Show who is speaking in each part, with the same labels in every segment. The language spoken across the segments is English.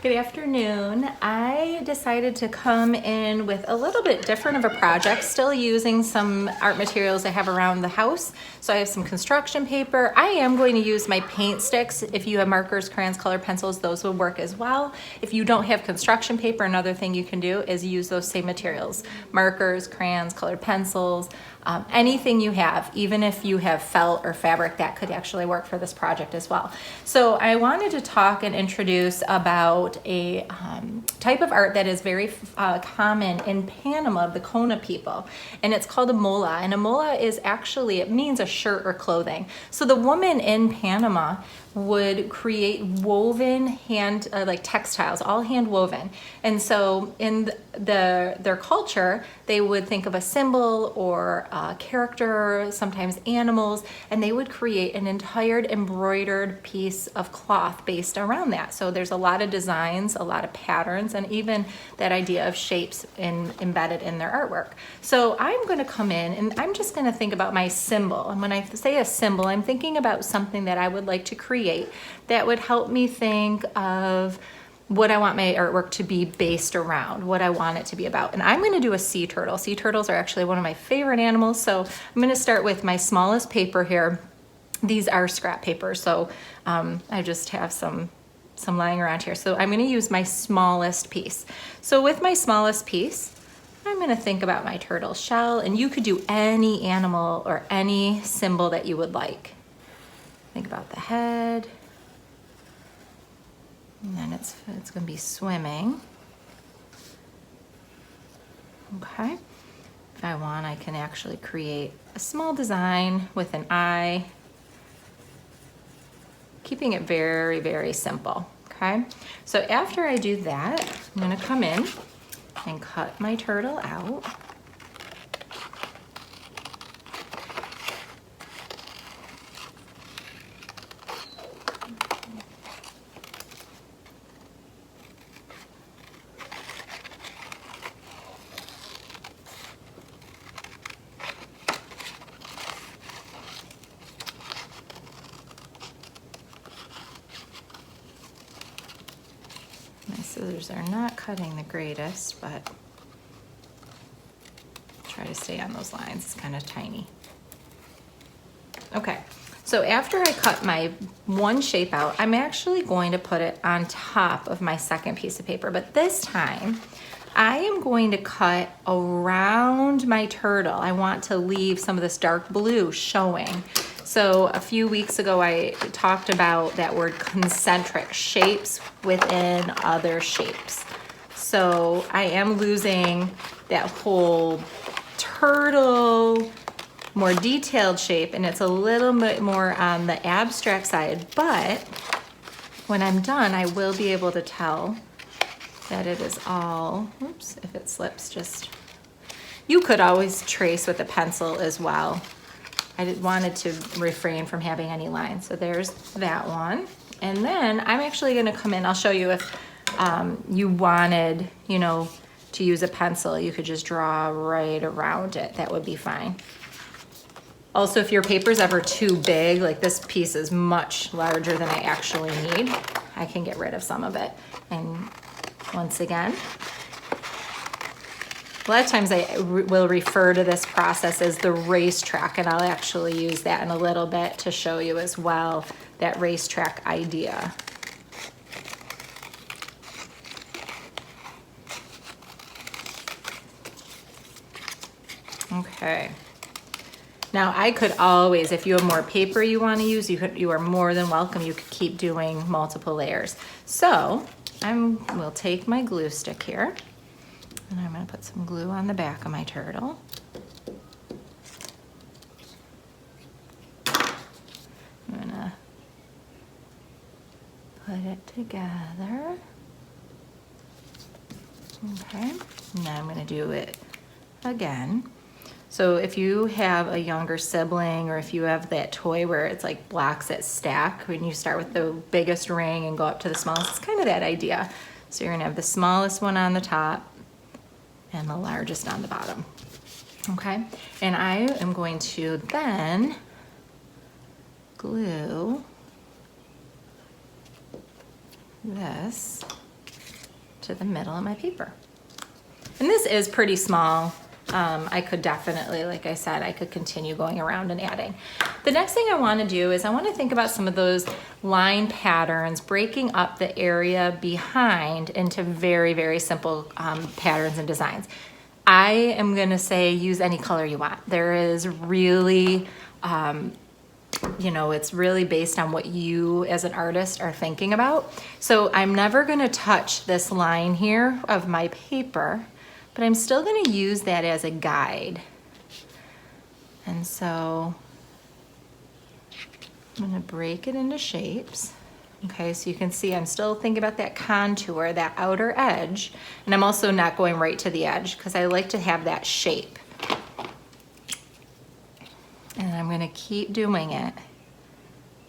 Speaker 1: Good afternoon. I decided to come in with a little bit different of a project, still using some art materials I have around the house. So I have some construction paper. I am going to use my paint sticks. If you have markers, crayons, colored pencils, those will work as well. If you don't have construction paper, another thing you can do is use those same materials. Markers, crayons, colored pencils, anything you have, even if you have felt or fabric, that could actually work for this project as well. So I wanted to talk and introduce about a type of art that is very common in Panama, the Kona people, and it's called a Mola. And a Mola is actually, it means a shirt or clothing. So the woman in Panama would create woven hand, like textiles, all hand woven. And so in their culture, they would think of a symbol or a character, sometimes animals, and they would create an entire embroidered piece of cloth based around that. So there's a lot of designs, a lot of patterns, and even that idea of shapes embedded in their artwork. So I'm going to come in and I'm just going to think about my symbol. And when I say a symbol, I'm thinking about something that I would like to create that would help me think of what I want my artwork to be based around, what I want it to be about. And I'm going to do a sea turtle. Sea turtles are actually one of my favorite animals. So I'm going to start with my smallest paper here. These are scrap paper, so I just have some lying around here. So I'm going to use my smallest piece. So with my smallest piece, I'm going to think about my turtle shell, and you could do any animal or any symbol that you would like. Think about the head, and then it's going to be swimming. Okay. If I want, I can actually create a small design with an eye, keeping it very, very simple. Okay. So after I do that, I'm going to come in and cut my turtle out. My scissors are not cutting the greatest, but try to stay on those lines. It's kind of tiny. Okay, so after I cut my one shape out, I'm actually going to put it on top of my second piece of paper, but this time I am going to cut around my turtle. I want to leave some of this dark blue showing. So a few weeks ago, I talked about that word concentric, shapes within other shapes. So I am losing that whole turtle, more detailed shape, and it's a little bit more on the abstract side, but when I'm done, I will be able to tell that it is all, oops, if it slips, just, you could always trace with a pencil as well. I wanted to refrain from having any lines. So there's that one. And then I'm actually gonna come in, I'll show you if you wanted, to use a pencil, you could just draw right around it. That would be fine. Also, if your paper's ever too big, like this piece is much larger than I actually need, I can get rid of some of it. And once again, a lot of times I will refer to this process as the racetrack, and I'll actually use that in a little bit to show you as well, that racetrack idea. Okay. Now I could always, if you have more paper you want to use, you are more than welcome. You could keep doing multiple layers. So we'll take my glue stick here, and I'm going to put some glue on the back of my turtle. I'm going to put it together. Okay, now I'm going to do it again. So if you have a younger sibling, or if you have that toy where it's like blocks that stack, when you start with the biggest ring and go up to the smallest, it's kind of that idea. So you're going to have the smallest one on the top and the largest on the bottom. Okay, and I am going to then glue this to the middle of my paper. And this is pretty small. I could definitely, like I said, I could continue going around and adding. The next thing I want to do is I want to think about some of those line patterns, breaking up the area behind into very, very simple patterns and designs. I am going to say use any color you want. There is really, you know, it's really based on what you as an artist are thinking about. So I'm never going to touch this line here of my paper, but I'm still going to use that as a guide. And so I'm going to break it into shapes. Okay, so you can see I'm still thinking about that contour, that outer edge, and I'm also not going right to the edge because I like to have that shape. And I'm going to keep doing it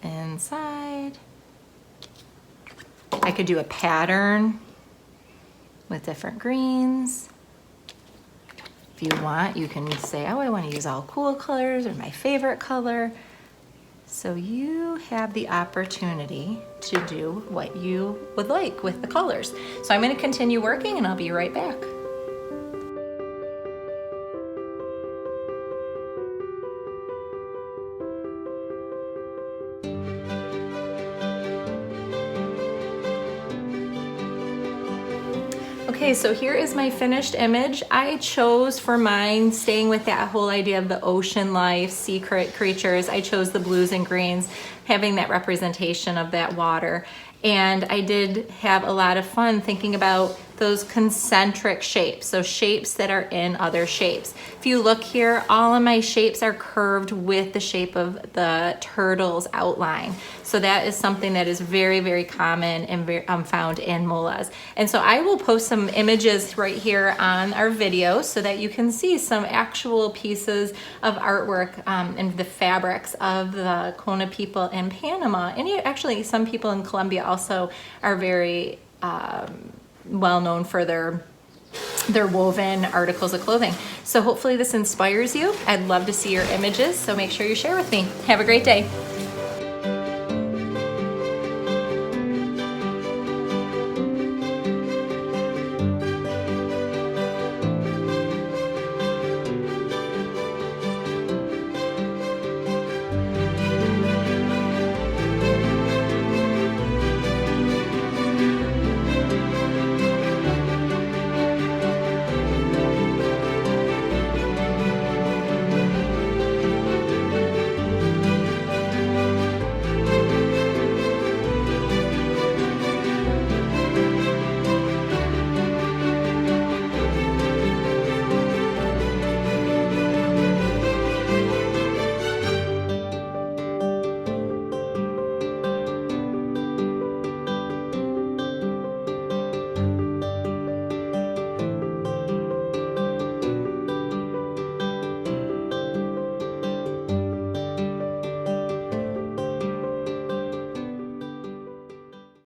Speaker 1: inside. I could do a pattern with different greens. If you want, you can say, oh, I want to use all cool colors or my favorite color. So you have the opportunity to do what you would like with the colors. So I'm going to continue working and I'll be right back. Okay, so here is my finished image. I chose for mine, staying with that whole idea of the ocean life, sea creatures, I chose the blues and greens, having that representation of that water. And I did have a lot of fun thinking about those concentric shapes, so shapes that are in other shapes. If you look here, all of my shapes are curved with the shape of the turtle's outline. So that is something that is very, very common and found in Molas. And so I will post some images right here on our video so that you can see some actual pieces of artwork and the fabrics of the Kona people in Panama. And actually some people in Colombia also are very well known for their woven articles of clothing. So hopefully this inspires you. I'd love to see your images, so make sure you share with me. Have a great day.